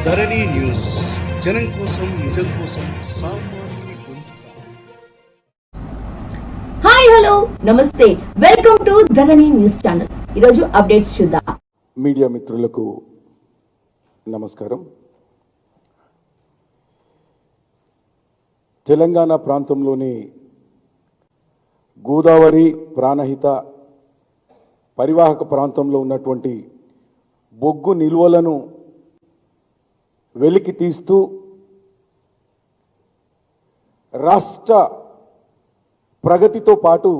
ధరణి news జనం కోసం నిజం కోసం సామాన్య గొంతుక. హాయ్ హలో నమస్తే, welcome to Dharani news channel. ఈరోజు అప్డేట్స్ చూద్దాం. మీడియా మిత్రులకు నమస్కారం. తెలంగాణ ప్రాంతంలోని గోదావరి ప్రాణహిత పరివాహక ప్రాంతంలో ఉన్నటువంటి బొగ్గు నిల్వలను వెలికి తీస్తూ రాష్ట్ర ప్రగతితో పాటు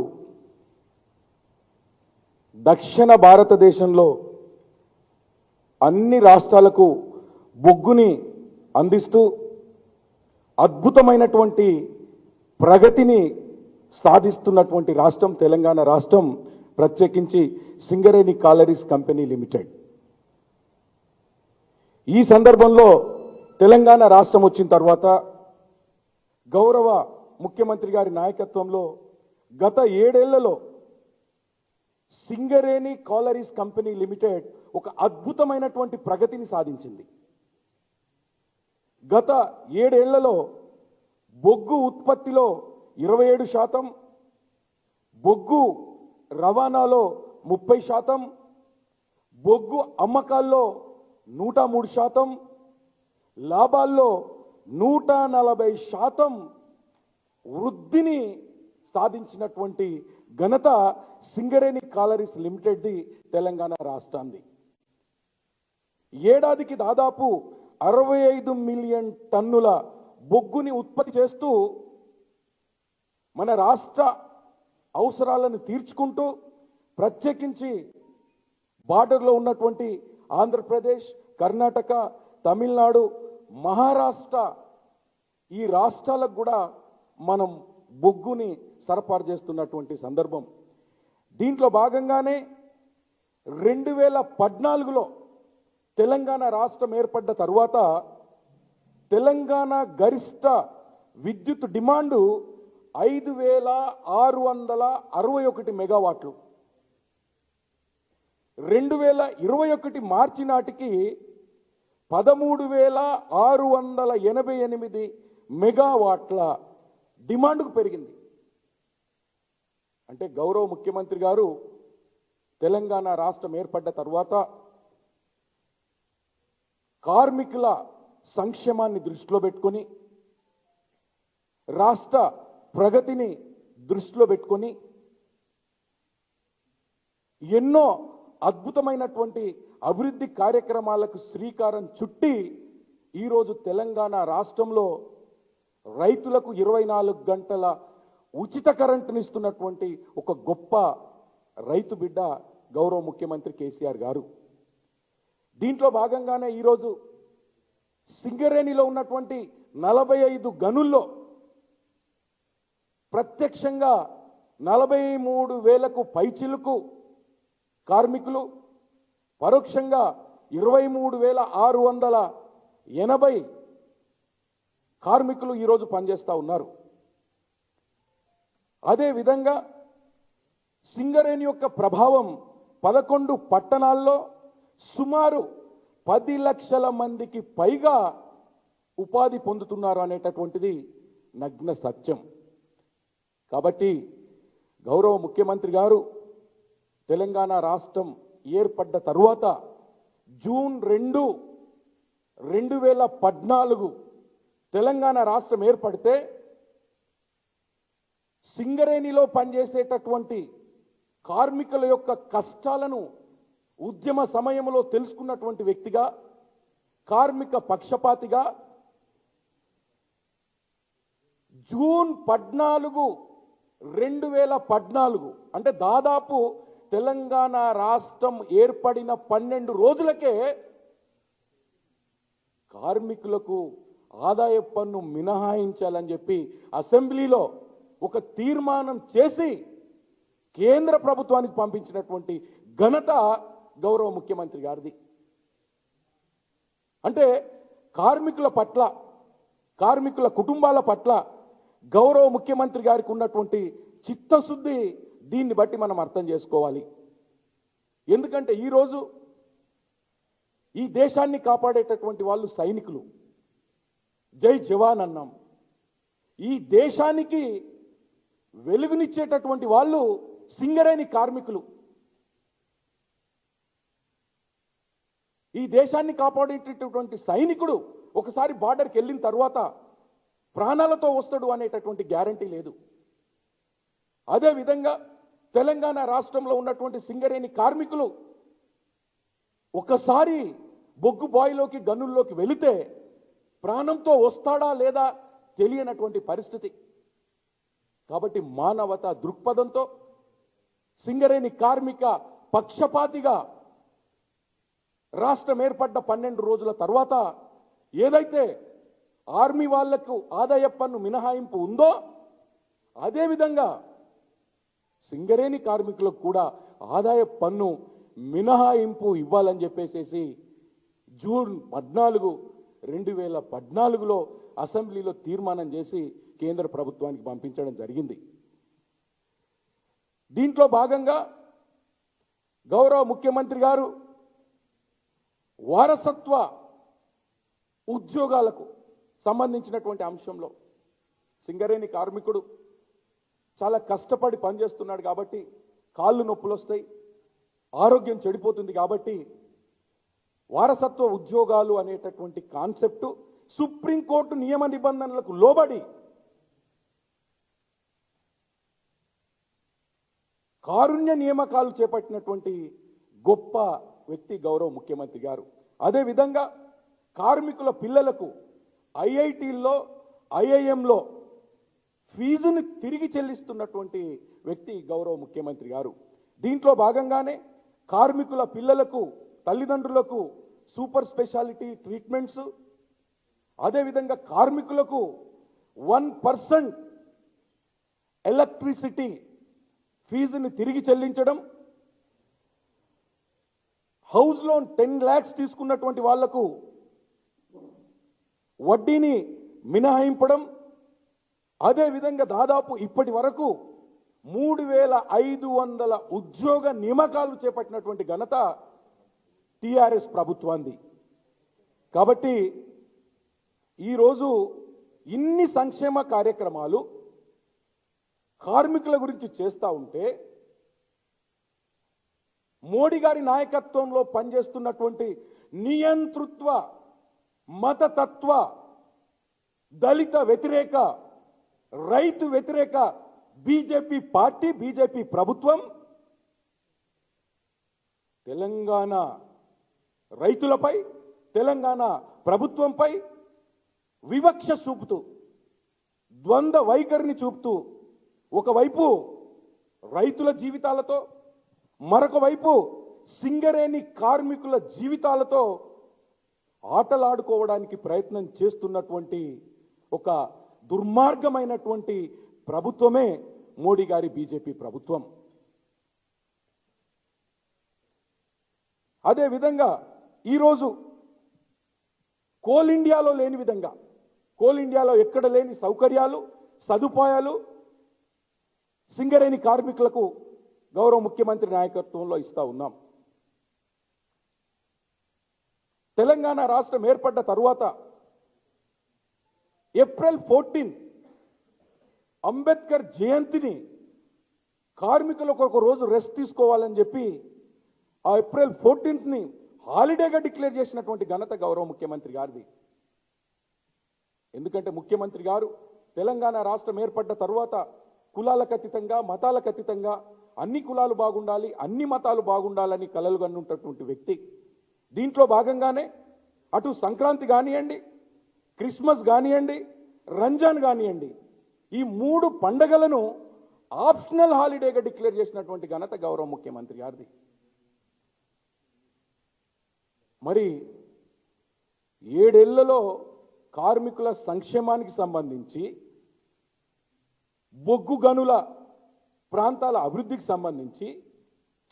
దక్షిణ భారతదేశంలో అన్ని రాష్ట్రాలకు బొగ్గుని అందిస్తూ అద్భుతమైనటువంటి ప్రగతిని సాధిస్తున్నటువంటి రాష్ట్రం తెలంగాణ రాష్ట్రం, ప్రత్యేకించి సింగరేణి కాలరీస్ కంపెనీ లిమిటెడ్. ఈ సందర్భంలో తెలంగాణ రాష్ట్రం వచ్చిన తర్వాత గౌరవ ముఖ్యమంత్రి గారి నాయకత్వంలో గత 7 ఏళ్లలో సింగరేణి కాలరీస్ కంపెనీ లిమిటెడ్ ఒక అద్భుతమైనటువంటి ప్రగతిని సాధించింది. గత 7 ఏళ్లలో బొగ్గు ఉత్పత్తిలో 27%, బొగ్గు రవాణాలో 30%, బొగ్గు అమ్మకాల్లో 103%, లాభాల్లో 140% వృద్ధిని సాధించినటువంటి ఘనత సింగరేణి కాలరీస్ లిమిటెడ్ది తెలంగాణ రాష్ట్రాన్ని. ఏడాదికి దాదాపు 65 మిలియన్ టన్నుల బొగ్గుని ఉత్పత్తి చేస్తూ మన రాష్ట్ర అవసరాలను తీర్చుకుంటూ, ప్రత్యేకించి బార్డర్లో ఉన్నటువంటి ఆంధ్రప్రదేశ్, కర్ణాటక, తమిళనాడు, మహారాష్ట్ర ఈ రాష్ట్రాలకు కూడా మనం బొగ్గుని సరఫరా చేస్తున్నటువంటి సందర్భం. దీంట్లో భాగంగానే 2014లో తెలంగాణ రాష్ట్రం ఏర్పడ్డ తరువాత తెలంగాణ గరిష్ట విద్యుత్ డిమాండు 5661 మెగావాట్లు. 2021 మార్చి నాటికి 13,688 మెగావాట్ల డిమాండ్కు పెరిగింది. అంటే గౌరవ ముఖ్యమంత్రి గారు తెలంగాణ రాష్ట్రం ఏర్పడ్డ తర్వాత కార్మికుల సంక్షేమాన్ని దృష్టిలో పెట్టుకొని, రాష్ట్ర ప్రగతిని దృష్టిలో పెట్టుకొని ఎన్నో అద్భుతమైనటువంటి అభివృద్ధి కార్యక్రమాలకు శ్రీకారం చుట్టి ఈరోజు తెలంగాణ రాష్ట్రంలో రైతులకు 24 గంటల ఉచిత కరెంటునిస్తున్నటువంటి ఒక గొప్ప రైతు బిడ్డ గౌరవ ముఖ్యమంత్రి కేసీఆర్ గారు. దీంట్లో భాగంగానే ఈరోజు సింగరేణిలో ఉన్నటువంటి 45 గనుల్లో ప్రత్యక్షంగా 43,000కు పైచిలుకు కార్మికులు, పరోక్షంగా 23,680 కార్మికులు ఈరోజు పనిచేస్తూ ఉన్నారు. అదేవిధంగా సింగరేణి యొక్క ప్రభావం 11 పట్టణాల్లో సుమారు 10 లక్షల మందికి పైగా ఉపాధి పొందుతున్నారు అనేటటువంటిది నగ్న సత్యం. కాబట్టి గౌరవ ముఖ్యమంత్రి గారు తెలంగాణ రాష్ట్రం ఏర్పడ్డ తరువాత జూన్ 2, 2014 తెలంగాణ రాష్ట్రం ఏర్పడితే సింగరేణిలో పనిచేసేటటువంటి కార్మికుల యొక్క కష్టాలను ఉద్యమ సమయంలో తెలుసుకున్నటువంటి వ్యక్తిగా, కార్మిక పక్షపాతిగా జూన్ 14, 2014 అంటే దాదాపు తెలంగాణ రాష్ట్రం ఏర్పడిన 12 రోజులకే కార్మికులకు ఆదాయ పన్ను మినహాయించాలని చెప్పి అసెంబ్లీలో ఒక తీర్మానం చేసి కేంద్ర ప్రభుత్వానికి పంపించినటువంటి ఘనత గౌరవ ముఖ్యమంత్రి గారిది. అంటే కార్మికుల పట్ల, కార్మికుల కుటుంబాల పట్ల గౌరవ ముఖ్యమంత్రి గారికి ఉన్నటువంటి చిత్తశుద్ధి దీన్ని బట్టి మనం అర్థం చేసుకోవాలి. ఎందుకంటే ఈరోజు ఈ దేశాన్ని కాపాడేటటువంటి వాళ్ళు సైనికులు, జై జవాన్ అన్నాం. ఈ దేశానికి వెలుగునిచ్చేటటువంటి వాళ్ళు సింగరేణి కార్మికులు. ఈ దేశాన్ని కాపాడేటటువంటి సైనికుడు ఒకసారి బార్డర్కి వెళ్ళిన తర్వాత ప్రాణాలతో వస్తాడు అనేటటువంటి గ్యారంటీ లేదు. అదేవిధంగా తెలంగాణ రాష్ట్రంలో ఉన్నటువంటి సింగరేణి కార్మికులు ఒకసారి బొగ్గు బాయిలోకి గనుల్లోకి వెళితే ప్రాణంతో వస్తాడా లేదా తెలియనటువంటి పరిస్థితి. కాబట్టి మానవతా దృక్పథంతో సింగరేణి కార్మిక పక్షపాతిగా రాష్ట్రం ఏర్పడ్డ 12 రోజుల తర్వాత ఏదైతే ఆర్మీ వాళ్లకు ఆదాయ పన్ను మినహాయింపు ఉందో అదేవిధంగా సింగరేణి కార్మికులకు కూడా ఆదాయ పన్ను మినహాయింపు ఇవ్వాలని చెప్పేసి జూన్ 14, 2014లో అసెంబ్లీలో తీర్మానం చేసి కేంద్ర ప్రభుత్వానికి పంపించడం జరిగింది. దీంట్లో భాగంగా గౌరవ ముఖ్యమంత్రి గారు వారసత్వ ఉద్యోగాలకు సంబంధించినటువంటి అంశంలో సింగరేణి కార్మికుడు చాలా కష్టపడి పనిచేస్తున్నాడు కాబట్టి కాళ్ళు నొప్పులు వస్తాయి, ఆరోగ్యం చెడిపోతుంది. కాబట్టి వారసత్వ ఉద్యోగాలు అనేటటువంటి కాన్సెప్ట్ సుప్రీంకోర్టు నియమ నిబంధనలకు లోబడి కారుణ్య నియామకాలు చేపట్టినటువంటి గొప్ప వ్యక్తి గౌరవ ముఖ్యమంత్రి గారు. అదేవిధంగా కార్మికుల పిల్లలకు ఐఐటీల్లో, ఐఐఎంలో ఫీజును తిరిగి చెల్లిస్తున్నటువంటి వ్యక్తి గౌరవ ముఖ్యమంత్రి గారు. దీంట్లో భాగంగానే కార్మికుల పిల్లలకు, తల్లిదండ్రులకు సూపర్ స్పెషాలిటీ ట్రీట్మెంట్స్, అదేవిధంగా కార్మికులకు 1% ఎలక్ట్రిసిటీ ఫీజుని తిరిగి చెల్లించడం, హౌస్ లోన్ 10 lakhs తీసుకున్నటువంటి వాళ్లకు వడ్డీని మినహాయింపడం, అదేవిధంగా దాదాపు ఇప్పటి వరకు 3500 ఉద్యోగ నియామకాలు చేపట్టినటువంటి ఘనత టిఆర్ఎస్ ప్రభుత్వాన్ని. కాబట్టి ఈరోజు ఇన్ని సంక్షేమ కార్యక్రమాలు కార్మికుల గురించి చేస్తూ ఉంటే మోడీ గారి నాయకత్వంలో పనిచేస్తున్నటువంటి నియంతృత్వ, మతతత్వ, దళిత వ్యతిరేక, రైతు వ్యతిరేక బీజేపీ పార్టీ, బీజేపీ ప్రభుత్వం తెలంగాణ రైతులపై, తెలంగాణ ప్రభుత్వంపై వివక్ష చూపుతూ, ద్వంద్వ వైఖరిని చూపుతూ ఒకవైపు రైతుల జీవితాలతో, మరొక వైపు సింగరేణి కార్మికుల జీవితాలతో ఆటలాడుకోవడానికి ప్రయత్నం చేస్తున్నటువంటి ఒక దుర్మార్గమైనటువంటి ప్రభుత్వమే మోడీ గారి బీజేపీ ప్రభుత్వం. అదేవిధంగా ఈరోజు కోల్ ఇండియాలో లేని విధంగా, కోల్ ఇండియాలో ఎక్కడ లేని సౌకర్యాలు, సదుపాయాలు సింగరేణి కార్మికులకు గౌరవ ముఖ్యమంత్రి నాయకత్వంలో ఇస్తా ఉన్నాం. తెలంగాణ రాష్ట్రం ఏర్పడ్డ తరువాత ఏప్రిల్ 14 అంబేద్కర్ జయంతిని కార్మికులకు ఒక రోజు రెస్ట్ తీసుకోవాలని చెప్పి ఆ ఏప్రిల్ 14ని హాలిడేగా డిక్లేర్ చేసినటువంటి ఘనత గౌరవ ముఖ్యమంత్రి గారిది. ఎందుకంటే ముఖ్యమంత్రి గారు తెలంగాణ రాష్ట్రం ఏర్పడ్డ తరువాత కులాలకు అతీతంగా, మతాలకు అతీతంగా అన్ని కులాలు బాగుండాలి, అన్ని మతాలు బాగుండాలని కలలు కన్నుంటటువంటి వ్యక్తి. దీంట్లో భాగంగానే అటు సంక్రాంతి కానివ్వండి, క్రిస్మస్ కానివ్వండి, రంజాన్ కానివ్వండి, ఈ 3 పండగలను ఆప్షనల్ హాలిడేగా డిక్లేర్ చేసినటువంటి ఘనత గౌరవ ముఖ్యమంత్రి గారిది. మరి 7 ఏళ్లలో కార్మికుల సంక్షేమానికి సంబంధించి, బొగ్గు గనుల ప్రాంతాల అభివృద్ధికి సంబంధించి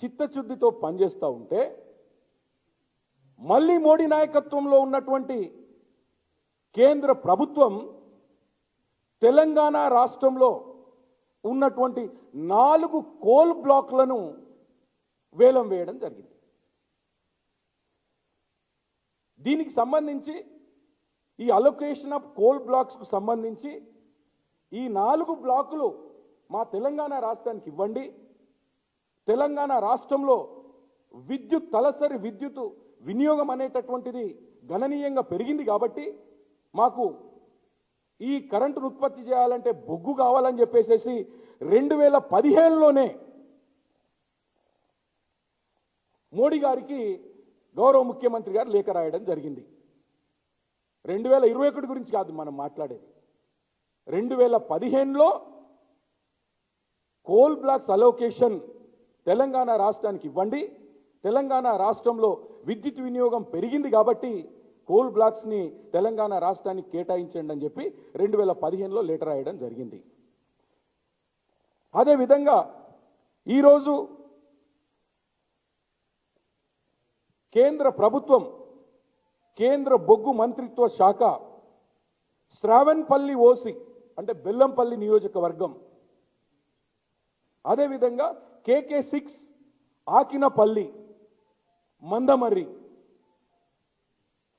చిత్తశుద్ధితో పనిచేస్తూ ఉంటే మళ్ళీ మోడీ నాయకత్వంలో ఉన్నటువంటి కేంద్ర ప్రభుత్వం తెలంగాణ రాష్ట్రంలో ఉన్నటువంటి 4 కోల్ బ్లాక్లను వేలం వేయడం జరిగింది. దీనికి సంబంధించి ఈ అలొకేషన్ ఆఫ్ కోల్ బ్లాక్స్కు సంబంధించి ఈ 4 బ్లాకులు మా తెలంగాణ రాష్ట్రానికి ఇవ్వండి. తెలంగాణ రాష్ట్రంలో తలసరి విద్యుత్ వినియోగం అనేటటువంటిది గణనీయంగా పెరిగింది కాబట్టి మాకు ఈ కరెంటును ఉత్పత్తి చేయాలంటే బొగ్గు కావాలని చెప్పేసి 2015లోనే మోడీ గారికి గౌరవ ముఖ్యమంత్రి గారు లేఖ రాయడం జరిగింది. 2021 గురించి కాదు మనం మాట్లాడేది. 2015లో కోల్ బ్లాక్స్ అలోకేషన్ తెలంగాణ రాష్ట్రానికి ఇవ్వండి. తెలంగాణ రాష్ట్రంలో విద్యుత్ వినియోగం పెరిగింది కాబట్టి కోల్ బ్లాక్స్ని తెలంగాణ రాష్ట్రానికి కేటాయించండి అని చెప్పి 2015లో లెటర్ రాయడం జరిగింది. అదేవిధంగా ఈరోజు కేంద్ర ప్రభుత్వం, కేంద్ర బొగ్గు మంత్రిత్వ శాఖ శ్రావణపల్లి ఓసి అంటే బెల్లంపల్లి నియోజకవర్గం, అదేవిధంగా KK6 Akinapalli, Mandamarri,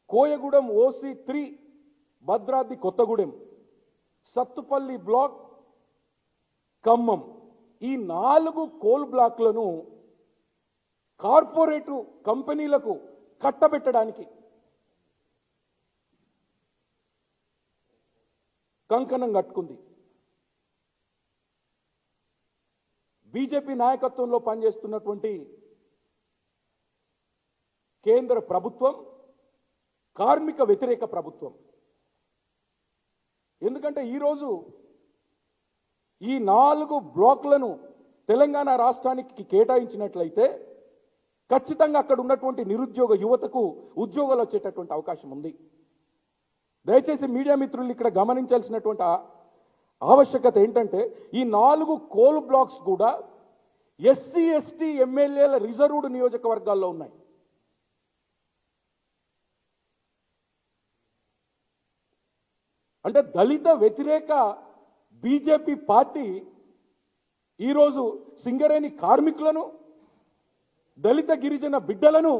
Koyagudem OC3 Bhadradri Kothagudem, Sathupalli block, Khammam, ఈ 4 కోల్ బ్లాక్లను కార్పొరేట్ కంపెనీలకు కట్టబెట్టడానికి కంకణం కట్టుకుంది. బీజేపీ నాయకత్వంలో పనిచేస్తున్నటువంటి కేంద్ర ప్రభుత్వం కార్మిక వ్యతిరేక ప్రభుత్వం. ఎందుకంటే ఈరోజు ఈ 4 బ్లాక్లను తెలంగాణ రాష్ట్రానికి కేటాయించినట్లయితే ఖచ్చితంగా అక్కడ ఉన్నటువంటి నిరుద్యోగ యువతకు ఉద్యోగాలు వచ్చేటటువంటి అవకాశం ఉంది. దయచేసి మీడియా మిత్రులు ఇక్కడ గమనించాల్సినటువంటి ఆవశ్యకత ఏంటంటే ఈ 4 కోల్ బ్లాక్స్ కూడా SC ST ఎమ్మెల్యేల రిజర్వ్డ్ నియోజకవర్గాల్లో ఉన్నాయి. అంటే దళిత వ్యతిరేక బీజేపీ పార్టీ ఈరోజు సింగరేణి కార్మికులను, దళిత గిరిజన బిడ్డలను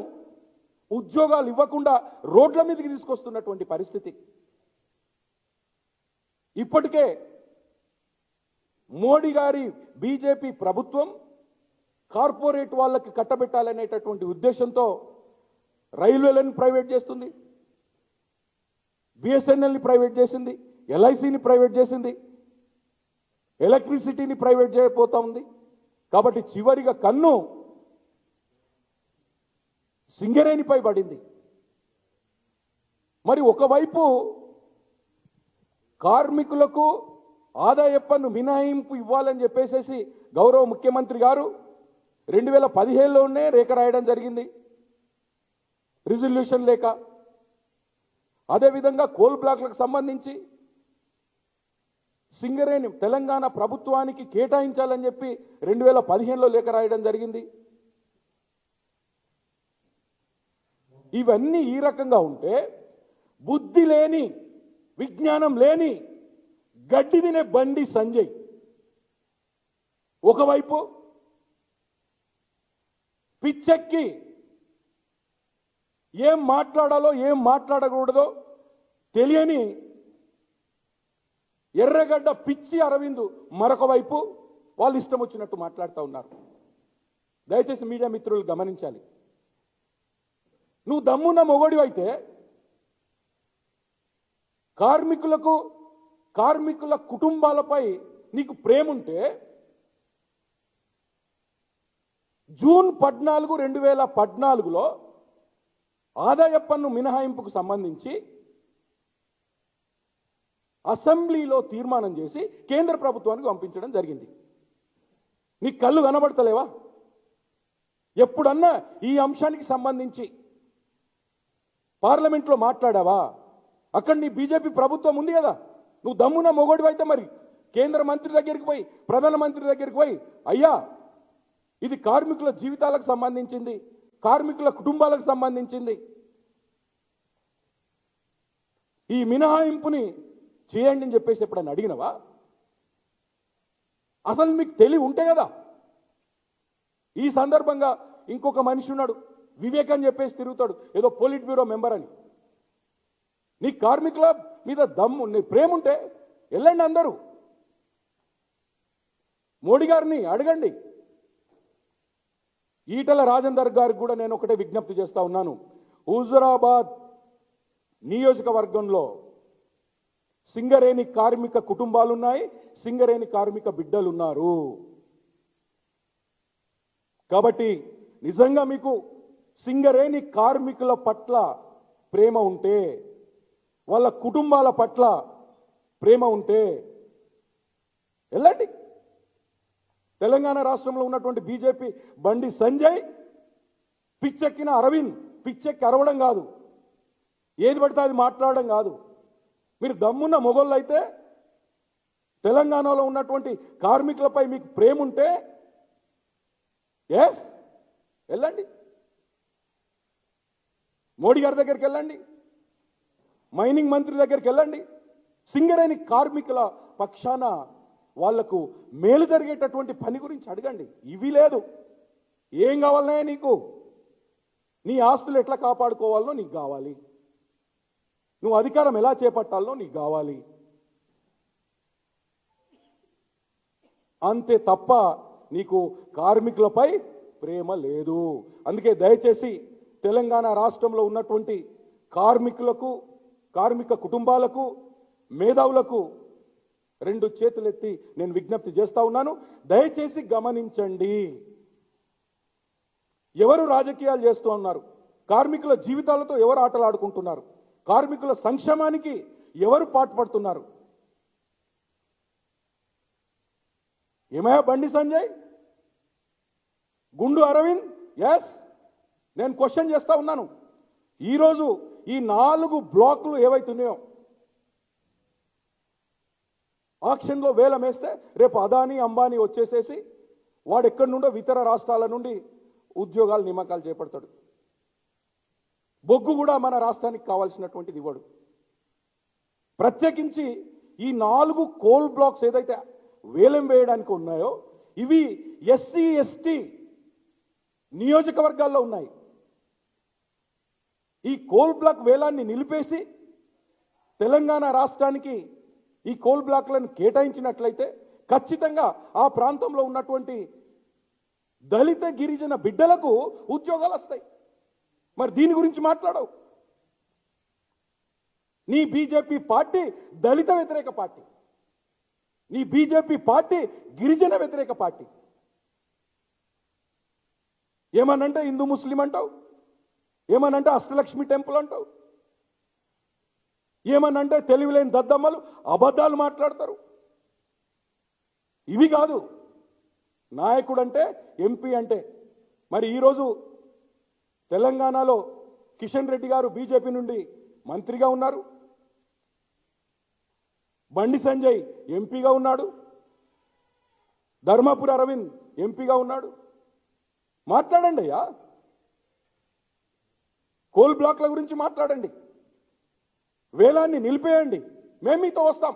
ఉద్యోగాలు ఇవ్వకుండా రోడ్ల మీదకి తీసుకొస్తున్నటువంటి పరిస్థితి. ఇప్పటికే మోడీ గారి బీజేపీ ప్రభుత్వం కార్పొరేట్ వాళ్ళకి కట్టబెట్టాలనేటటువంటి ఉద్దేశంతో రైల్వేలను ప్రైవేట్ చేస్తుంది, BSNLని ప్రైవేట్ చేసింది, LICని ప్రైవేట్ చేసింది, ఎలక్ట్రిసిటీని ప్రైవేట్ చేయబోతా ఉంది. కాబట్టి చివరిగా కన్ను సింగరేణిపై పడింది. మరి ఒకవైపు కార్మికులకు ఆదాయ పన్ను మినహాయింపు ఇవ్వాలని చెప్పేసి గౌరవ ముఖ్యమంత్రి గారు 2015లోనే లేఖ రాయడం జరిగింది, రిజల్యూషన్ లేఖ. అదేవిధంగా కోల్ బ్లాక్లకు సంబంధించి సింగరేణి తెలంగాణ ప్రభుత్వానికి కేటాయించాలని చెప్పి 2015లో లేఖ రాయడం జరిగింది. ఇవన్నీ ఈ రకంగా ఉంటే బుద్ధి లేని, విజ్ఞానం లేని గడ్డి తినే బండి సంజయ్ ఒకవైపు పిచ్చెక్కి ఏం మాట్లాడాలో ఏం మాట్లాడకూడదో తెలియని ఎర్రగడ్డ పిచ్చి అరవింద్ మరొక వైపు వాళ్ళు ఇష్టం వచ్చినట్టు మాట్లాడుతూ ఉన్నారు. దయచేసి మీడియా మిత్రులు గమనించాలి. నువ్వు దమ్మున్న మొగోడివైతే కార్మికుల కుటుంబాలపై నీకు ప్రేమ ఉంటే జూన్ 14, 2014లో ఆదాయ పన్ను మినహాయింపుకు సంబంధించి అసెంబ్లీలో తీర్మానం చేసి కేంద్ర ప్రభుత్వానికి పంపించడం జరిగింది. నీ కళ్ళు కనబడతలేవా? ఎప్పుడన్నా ఈ అంశానికి సంబంధించి పార్లమెంట్లో మాట్లాడావా? అక్కడ నీ బీజేపీ ప్రభుత్వం ఉంది కదా, నువ్వు దమ్మున మొగోడివైతే మరి కేంద్ర మంత్రి దగ్గరికి పోయి, ప్రధానమంత్రి దగ్గరికి పోయి, అయ్యా ఇది కార్మికుల జీవితాలకు సంబంధించింది, కార్మికుల కుటుంబాలకు సంబంధించింది, ఈ మినహాయింపుని చేయండి అని చెప్పేసి ఎప్పుడన్నా అడిగినవా? అసలు మీకు తెలివి ఉంటే కదా. ఈ సందర్భంగా ఇంకొక మనిషి ఉన్నాడు, వివేక్ అని చెప్పేసి తిరుగుతాడు, ఏదో పోలిట్ బ్యూరో మెంబర్ అని. నీ కార్మికుల మీద దమ్ము నీ ప్రేమ ఉంటే వెళ్ళండి అందరూ, మోడీ గారిని అడగండి. ఈటల రాజేందర్ గారికి కూడా నేను ఒకటే విజ్ఞప్తి చేస్తా ఉన్నాను. హుజురాబాద్ నియోజకవర్గంలో సింగరేణి కార్మిక కుటుంబాలున్నాయి, సింగరేణి కార్మిక బిడ్డలున్నారు. కాబట్టి నిజంగా మీకు సింగరేణి కార్మికుల పట్ల ప్రేమ ఉంటే, వాళ్ళ కుటుంబాల పట్ల ప్రేమ ఉంటే వెళ్ళండి. తెలంగాణ రాష్ట్రంలో ఉన్నటువంటి బీజేపీ బండి సంజయ్, పిచ్చెక్కిన అరవింద్, పిచ్చెక్కి అరవడం కాదు, ఏది పడితే అది మాట్లాడడం కాదు. మీరు దమ్మున్న మొగోళ్ళు అయితే, తెలంగాణలో ఉన్నటువంటి కార్మికులపై మీకు ప్రేమ ఉంటే ఎస్ వెళ్ళండి, మోడీ గారి దగ్గరికి వెళ్ళండి, మైనింగ్ మంత్రి దగ్గరికి వెళ్ళండి, సింగరేణి కార్మికుల పక్షాన వాళ్లకు మేలు జరిగేటటువంటి పని గురించి అడగండి. ఇవి లేదు. ఏం కావాలనే నీకు? నీ ఆస్తులు ఎట్లా కాపాడుకోవాలనో నీకు కావాలి, నువ్వు అధికారం ఎలా చేపట్టాలనో నీకు కావాలి, అంతే తప్ప నీకు కార్మికులపై ప్రేమ లేదు. అందుకే దయచేసి తెలంగాణ రాష్ట్రంలో ఉన్నటువంటి కార్మికులకు, కార్మిక కుటుంబాలకు, మేధావులకు రెండు చేతులెత్తి నేను విజ్ఞప్తి చేస్తా ఉన్నాను. దయచేసి గమనించండి. ఎవరు రాజకీయాలు చేస్తూ ఉన్నారు? కార్మికుల జీవితాలతో ఎవరు ఆటలాడుకుంటున్నారు? కార్మికుల సంక్షేమానికి ఎవరు పాటుపడుతున్నారు? ఏమయ్యా బండి సంజయ్, గుండు అరవింద్, ఎస్ నేను క్వశ్చన్ చేస్తా ఉన్నాను. ఈరోజు ఈ 4 బ్లాకులు ఏవైతున్నాయో ఆక్షన్లో వేలం వేస్తే రేపు అదానీ అంబానీ వచ్చేసేసి వాడు ఎక్కడి నుండో ఇతర రాష్ట్రాల నుండి ఉద్యోగాలు నియామకాలు చేపడతాడు. బొగ్గు కూడా మన రాష్ట్రానికి కావాల్సినటువంటిది ఇవ్వడు. ప్రత్యేకించి ఈ 4 కోల్ బ్లాక్స్ ఏదైతే వేలం వేయడానికి ఉన్నాయో ఇవి ఎస్సీ ఎస్టీ నియోజకవర్గాల్లో ఉన్నాయి. ఈ కోల్ బ్లాక్ వేలాన్ని నిలిపేసి తెలంగాణ రాష్ట్రానికి ఈ కోల్ బ్లాక్లను కేటాయించినట్లయితే ఖచ్చితంగా ఆ ప్రాంతంలో ఉన్నటువంటి దళిత గిరిజన బిడ్డలకు ఉద్యోగాలు వస్తాయి. మరి దీని గురించి మాట్లాడవు. నీ బీజేపీ పార్టీ దళిత వ్యతిరేక పార్టీ, నీ బీజేపీ పార్టీ గిరిజన వ్యతిరేక పార్టీ. ఏమనంటే హిందూ ముస్లిం అంటావు, ఏమనంటే అష్టలక్ష్మి టెంపుల్ అంటావు, ఏమనంటే తెలివిలేని దద్దమ్మలు అబద్ధాలు మాట్లాడతారు. ఇవి కాదు నాయకుడు అంటే, ఎంపీ అంటే. మరి ఈరోజు తెలంగాణలో కిషన్ రెడ్డి గారు బీజేపీ నుండి మంత్రిగా ఉన్నారు, బండి సంజయ్ ఎంపీగా ఉన్నాడు, ధర్మపురి అరవింద్ ఎంపీగా ఉన్నాడు. మాట్లాడండి అయ్యా, కోల్ బ్లాక్ల గురించి మాట్లాడండి, వేలాన్ని నిలిపేయండి, మేము మీతో వస్తాం.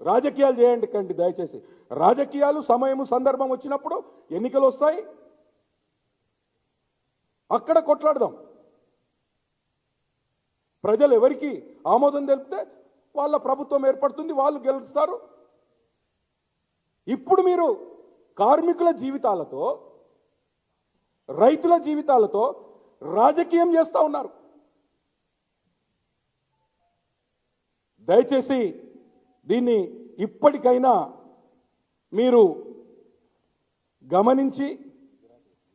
రాజకీయాలు చేయండి కండి దయచేసి. రాజకీయాలు సమయము సందర్భం వచ్చినప్పుడు ఎన్నికలు వస్తాయి, అక్కడ కొట్లాడదాం. ప్రజలు ఎవరికి ఆమోదం తెలిపితే వాళ్ళ ప్రభుత్వం ఏర్పడుతుంది, వాళ్ళు గెలుస్తారు. ఇప్పుడు మీరు కార్మికుల జీవితాలతో, రైతుల జీవితాలతో రాజకీయం చేస్తూ ఉన్నారు. దయచేసి దీన్ని ఇప్పటికైనా మీరు గమనించి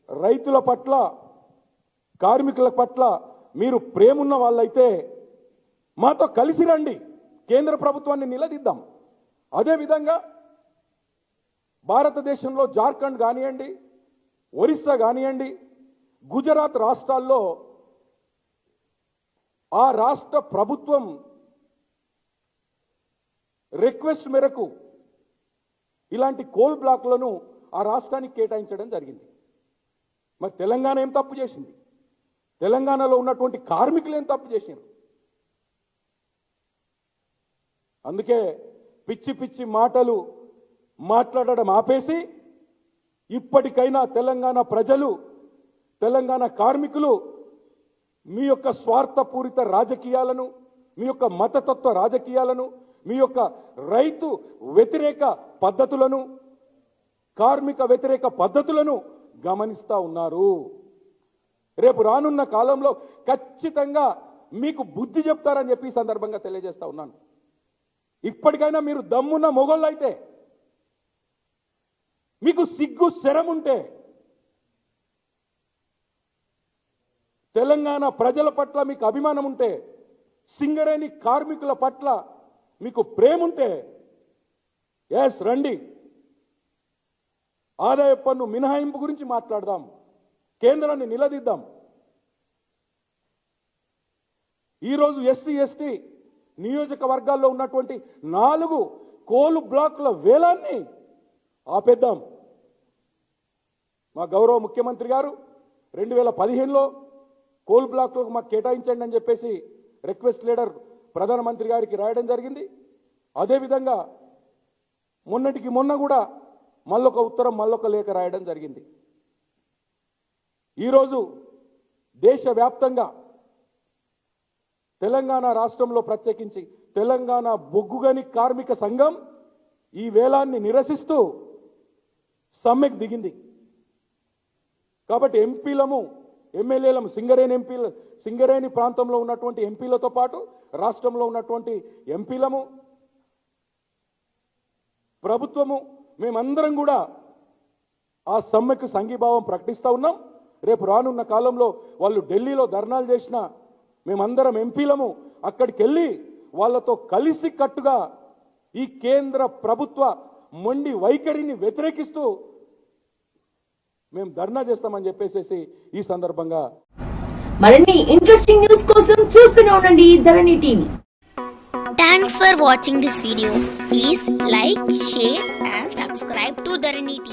రైతుల పట్ల, కార్మికుల పట్ల మీరు ప్రేమున్న వాళ్ళైతే మాతో కలిసి రండి, కేంద్ర ప్రభుత్వాన్ని నిలదీద్దాం. అదేవిధంగా భారతదేశంలో జార్ఖండ్ కానివ్వండి, ఒరిస్సా కానివ్వండి, గుజరాత్ రాష్ట్రాల్లో ఆ రాష్ట్ర ప్రభుత్వం రిక్వెస్ట్ మేరకు ఇలాంటి కోల్ బ్లాక్లను ఆ రాష్ట్రానికి కేటాయించడం జరిగింది. మరి తెలంగాణ ఏం తప్పు చేసింది? తెలంగాణలో ఉన్నటువంటి కార్మికులు ఏం తప్పు చేశారు? అందుకే పిచ్చి పిచ్చి మాటలు మాట్లాడడం ఆపేసి ఇప్పటికైనా తెలంగాణ ప్రజలు, తెలంగాణ కార్మికులు మీ యొక్క స్వార్థపూరిత రాజకీయాలను, మీ యొక్క మతతత్వ రాజకీయాలను, మీ యొక్క రైతు వ్యతిరేక పద్ధతులను, కార్మిక వ్యతిరేక పద్ధతులను గమనిస్తా ఉన్నారు. రేపు రానున్న కాలంలో ఖచ్చితంగా మీకు బుద్ధి చెప్తారని చెప్పి ఈ సందర్భంగా తెలియజేస్తా ఉన్నాను. ఇప్పటికైనా మీరు దమ్మున్న మొగోళ్ళైతే, మీకు సిగ్గు శరముంటే, తెలంగాణ ప్రజల పట్ల మీకు అభిమానం ఉంటే, సింగరేణి కార్మికుల పట్ల మీకు ప్రేమ ఉంటే, ఎస్ రండి, ఆదాయ పన్ను మినహాయింపు గురించి మాట్లాడదాం, కేంద్రాన్ని నిలదీద్దాం. ఈరోజు ఎస్సీ ఎస్టీ నియోజకవర్గాల్లో ఉన్నటువంటి 4 కోలు బ్లాకుల వేలాన్ని ఆపేద్దాం. మా గౌరవ ముఖ్యమంత్రి గారు 2015లో కోల్ బ్లాక్లకు మాకు కేటాయించండి అని చెప్పేసి రిక్వెస్ట్ లెటర్ ప్రధానమంత్రి గారికి రాయడం జరిగింది. అదేవిధంగా మొన్నటికి మొన్న కూడా మళ్ళొక ఉత్తరం, మళ్ళొక లేఖ రాయడం జరిగింది. ఈరోజు దేశవ్యాప్తంగా, తెలంగాణ రాష్ట్రంలో ప్రత్యేకించి తెలంగాణ బొగ్గుగని కార్మిక సంఘం ఈ వేలాన్ని నిరసిస్తూ సమ్మెకు దిగింది. కాబట్టి ఎంపీలము, ఎమ్మెల్యేలము, సింగరేణి ప్రాంతంలో ఉన్నటువంటి ఎంపీలతో పాటు రాష్ట్రంలో ఉన్నటువంటి ఎంపీలము, ప్రభుత్వము, మేమందరం కూడా ఆ సమ్మెకు సంఘీభావం ప్రకటిస్తూ ఉన్నాం. రేపు రానున్న కాలంలో వాళ్ళు ఢిల్లీలో ధర్నాలు చేసినా మేమందరం ఎంపీలము అక్కడికి వెళ్ళి వాళ్ళతో కలిసి కట్టుగా ఈ కేంద్ర ప్రభుత్వ మొండి వైఖరిని వ్యతిరేకిస్తూ మేము ధర్నా చేస్తామని చెప్పేసి ఈ సందర్భంగా. మరిన్ని ఇంట్రెస్టింగ్ న్యూస్ కోసం చూస్తూనే ఉండండి ధరణి TV. Thanks for watching this video. Please like, share and subscribe to Dharani TV.